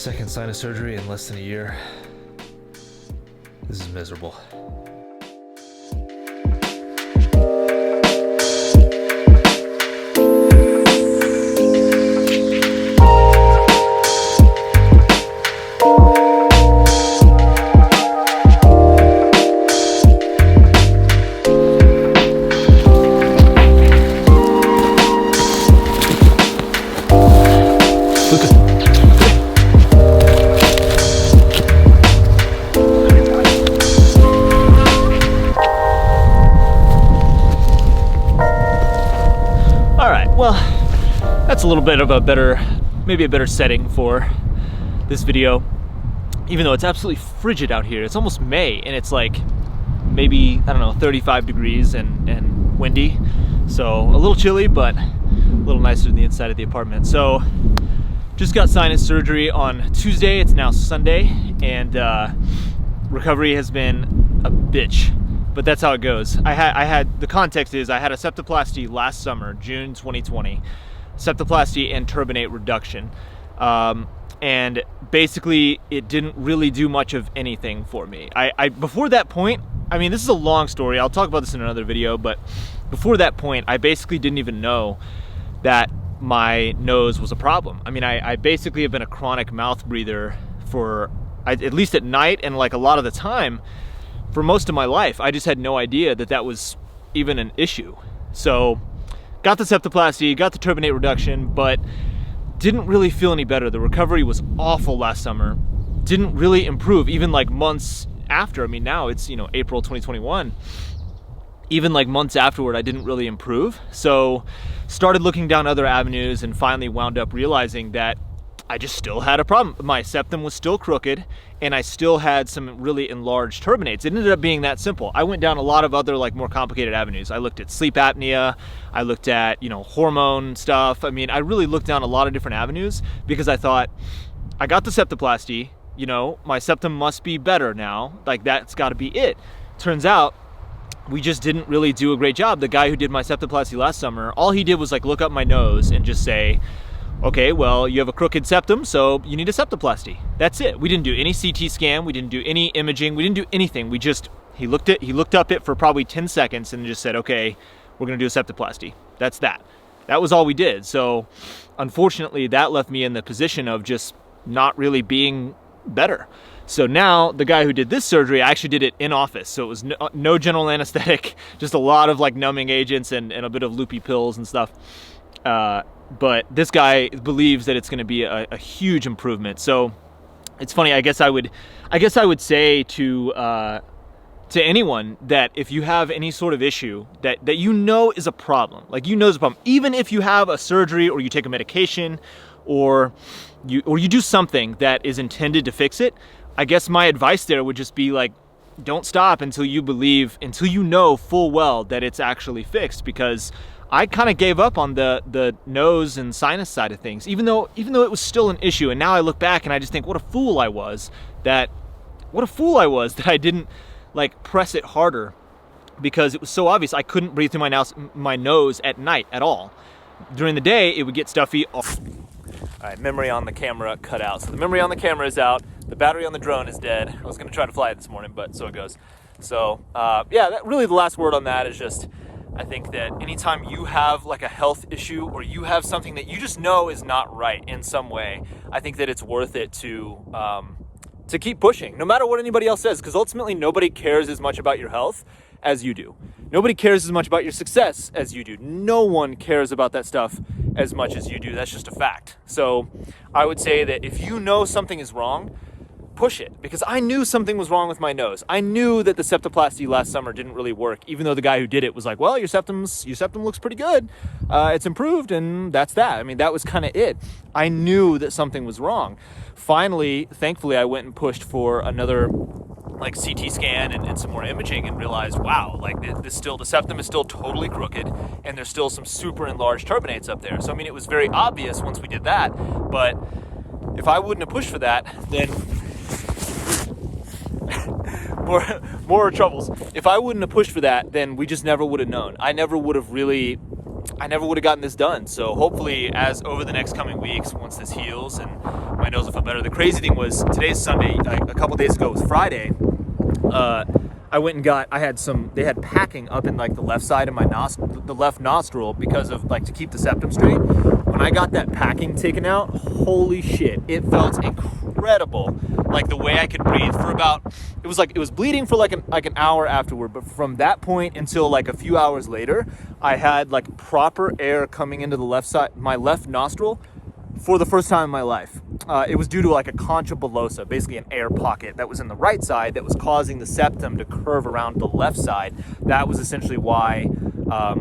Second sinus surgery in less than a year. This is miserable. Well, that's a little bit of a better, maybe a better setting for this video. Even though it's absolutely frigid out here. It's almost May and it's like maybe, I don't know, 35 degrees and windy. So a little chilly, but a little nicer than the inside of the apartment. So just got sinus surgery on Tuesday. It's now Sunday and recovery has been a bitch. But that's how it goes. I had the context is I had a septoplasty last summer, June 2020, septoplasty and turbinate reduction, and basically it didn't really do much of anything for me. I before that point, I mean, this is a long story. I'll talk about this in another video, but before that point, I basically didn't even know that my nose was a problem. I mean, I basically have been a chronic mouth breather for at least at night and like a lot of the time. For most of my life, I just had no idea that that was even an issue. So, got the septoplasty, got the turbinate reduction, but didn't really feel any better. The recovery was awful last summer. Didn't really improve, even like months after. I mean, now it's, April 2021. Even like months afterward, I didn't really improve. So, started looking down other avenues and finally wound up realizing that I just still had a problem. My septum was still crooked and I still had some really enlarged turbinates. It ended up being that simple. I went down a lot of other like more complicated avenues. I looked at sleep apnea. I looked at, hormone stuff. I mean, I really looked down a lot of different avenues because I thought I got the septoplasty, my septum must be better now. Like that's gotta be it. Turns out we just didn't really do a great job. The guy who did my septoplasty last summer, all he did was like look up my nose and just say, okay, well, you have a crooked septum, so you need a septoplasty. That's it. We didn't do any CT scan. We didn't do any imaging. We didn't do anything. He looked up it for probably 10 seconds and just said, okay, we're going to do a septoplasty. That's that. That was all we did. So unfortunately, that left me in the position of just not really being better. So now the guy who did this surgery, I actually did it in office. So it was no general anesthetic, just a lot of like numbing agents and a bit of loopy pills and stuff. But this guy believes that it's going to be a huge improvement. So it's funny. I guess I would say to anyone that if you have any sort of issue that is a problem, like is a problem, even if you have a surgery or you take a medication or you do something that is intended to fix it, I guess my advice there would just be like, don't stop until you know full well that it's actually fixed, because I kind of gave up on the nose and sinus side of things, even though it was still an issue. And now I look back and I just think, what a fool I was that I didn't like press it harder, because it was so obvious. I couldn't breathe through my nose at night at all. During the day, it would get stuffy. All right, memory on the camera cut out. So the memory on the camera is out. The battery on the drone is dead. I was going to try to fly it this morning, but so it goes. So really the last word on that is just, I think that anytime you have like a health issue or you have something that you just know is not right in some way, I think that it's worth it to keep pushing, no matter what anybody else says, because ultimately nobody cares as much about your health as you do. Nobody cares as much about your success as you do. No one cares about that stuff as much as you do. That's just a fact. So I would say that if you know something is wrong, push it because I knew something was wrong with my nose. I knew that the septoplasty last summer didn't really work, even though the guy who did it was like, well, your septum looks pretty good. It's improved, and that's that. I mean, that was kind of it. I knew that something was wrong. Finally, thankfully, I went and pushed for another like CT scan and some more imaging and realized, wow, like the septum is still totally crooked and there's still some super enlarged turbinates up there. So, I mean, it was very obvious once we did that, but if I wouldn't have pushed for that, then more troubles. If I wouldn't have pushed for that, then we just never would have known. I never would have gotten this done. So hopefully, as over the next coming weeks, once this heals and my nose will feel better. The crazy thing was today's Sunday. A couple days ago was Friday. I went and they had packing up in like the left side of my the left nostril because of like to keep the septum straight. When I got that packing taken out, holy shit, it felt incredible. Like the way I could breathe for it was bleeding for like an hour afterward, but from that point until like a few hours later, I had like proper air coming into the left side, my left nostril, for the first time in my life. It was due to like a concha bullosa, basically an air pocket that was in the right side that was causing the septum to curve around the left side. That was essentially why I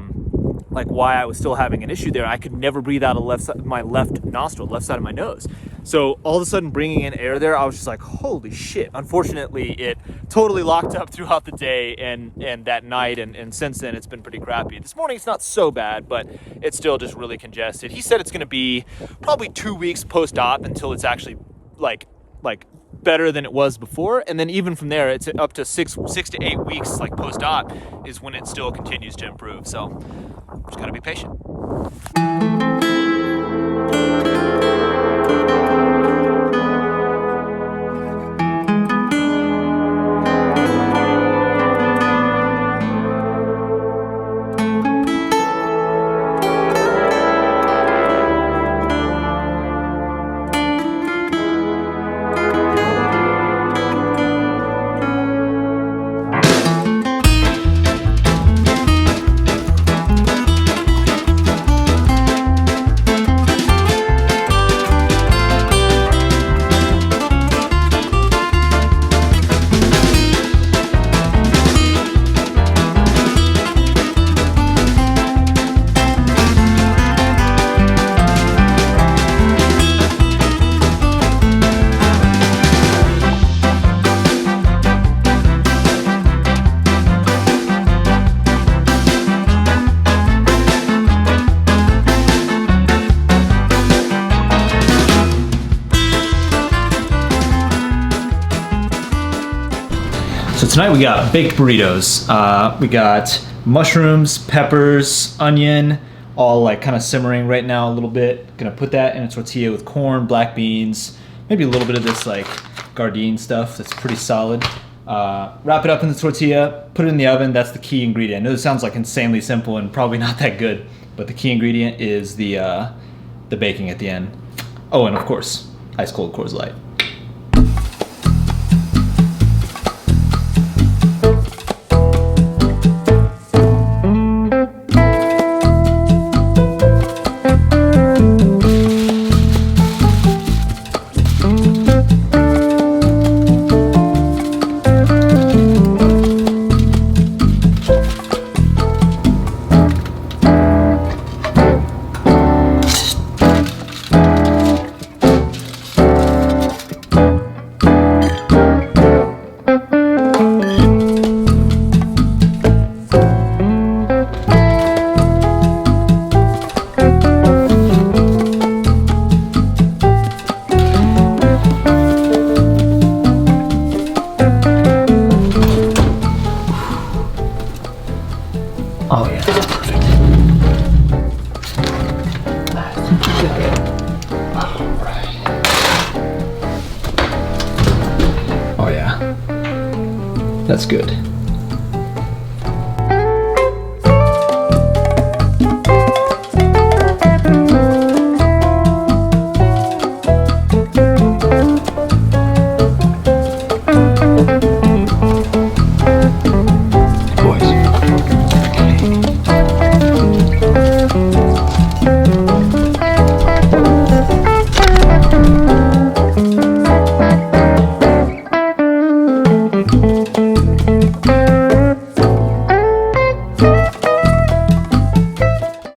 was still having an issue there. I could never breathe out of my left nostril, left side of my nose. So all of a sudden bringing in air there, I was just like, holy shit. Unfortunately, it totally locked up throughout the day and that night. And since then, it's been pretty crappy. This morning, it's not so bad, but it's still just really congested. He said it's going to be probably 2 weeks post-op until it's actually like better than it was before. And then even from there, it's up to 6 to 8 weeks like post-op is when it still continues to improve. So just got to be patient. So tonight we got baked burritos. We got mushrooms, peppers, onion, all like kind of simmering right now a little bit. Gonna put that in a tortilla with corn, black beans, maybe a little bit of this like Gardein stuff that's pretty solid. Wrap it up in the tortilla, put it in the oven. That's the key ingredient. I know this sounds like insanely simple and probably not that good, but the key ingredient is the baking at the end. Oh, and of course, ice cold Coors Light. Oh yeah, perfect. All right. Oh yeah, that's good.